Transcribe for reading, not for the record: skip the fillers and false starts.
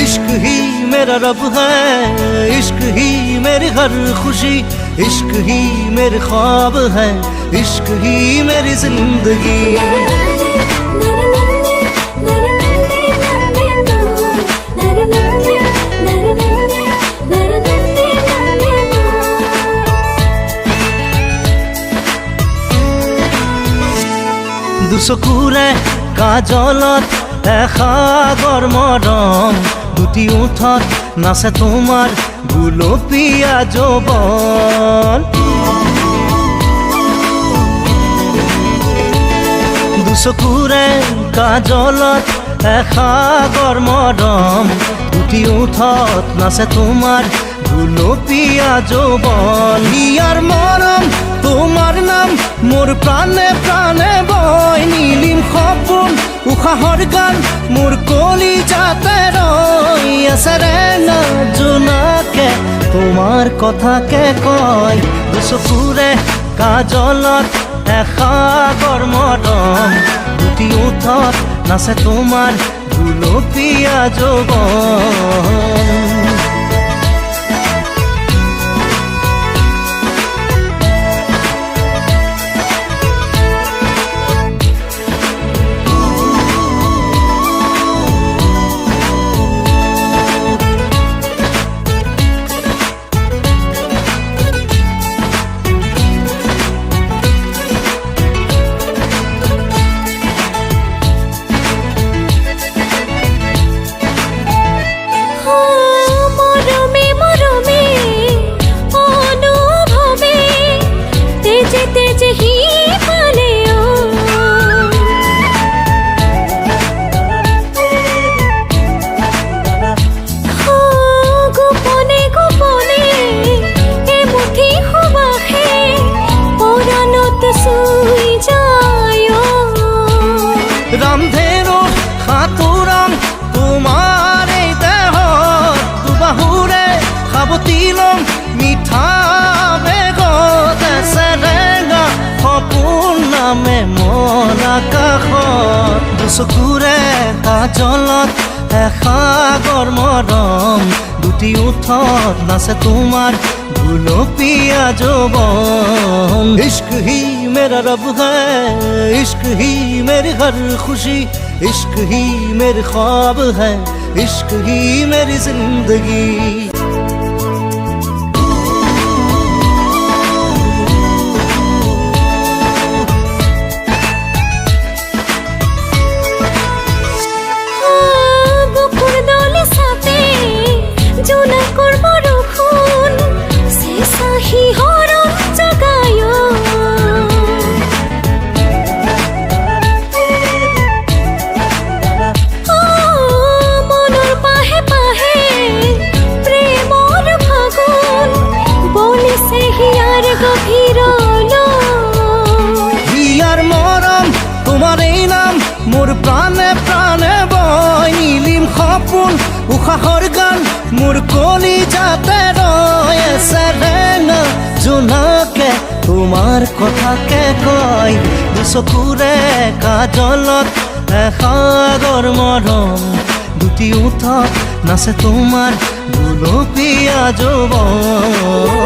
इश्क ही मेरा रब है, इश्क ही मेरी हर खुशी, इश्क ही मेरे ख्वाब है, इश्क ही मेरी जिंदगी। দুচকুৰে কাজলত এসাগৰ মৰম, দুটি ওঠত নাচে তোমাৰ গুলপীয়া যৌৱন। দুচকুৰে কাজলত এসাগৰ মৰম, দুটি ওঠত নাচে তোমাৰ গুলপীয়া যৌৱন। ইয়াৰ মৰম তোমাৰ নাম মোৰ প্ৰাণে প্ৰাণে বয়, নীলিম সপোন উশাহৰ গান মোৰ কলিজাতে ৰৈ আছে ৰেঙা জোনাকে তোমাৰ কথাকে কয়। দুচকুৰে কাজলত এসাগৰ মৰম, দুটি ওঠত নাচে তোমাৰ গুলপীয়া যৌৱন। ৰামধেনুৰ সাঁতোৰাম তোমাৰ এই দেহত, দুবাহুৰে সাৱটি ল'ম মিঠা বেগত, চেৰেঙা সপোন নামে মন আকাশত। দুচকুৰে কাজলত এসাগৰ মৰম, দুটি ওঠত নাচে তোমাৰ গুলপীয়া যৌৱন। इश्क ही मेरा रब है, इश्क ही मेरी हर खुशी, इश्क ही मेरे ख्वाब है, इश्क ही मेरी जिंदगी। ইয়াৰ মৰম তোমাৰ এই নাম মোৰ প্ৰাণে প্ৰাণে বয়, নীলিম সপোন উশাহৰ গান মোৰ কলিজাতে ৰৈ আছে ৰেঙা জোনাকে তোমাৰ কথাকে কয়। দুচকুৰে কাজলত এসাগৰ মৰম, দুটি ওঠত নাচে তোমাৰ গুলপীয়া যৌৱন।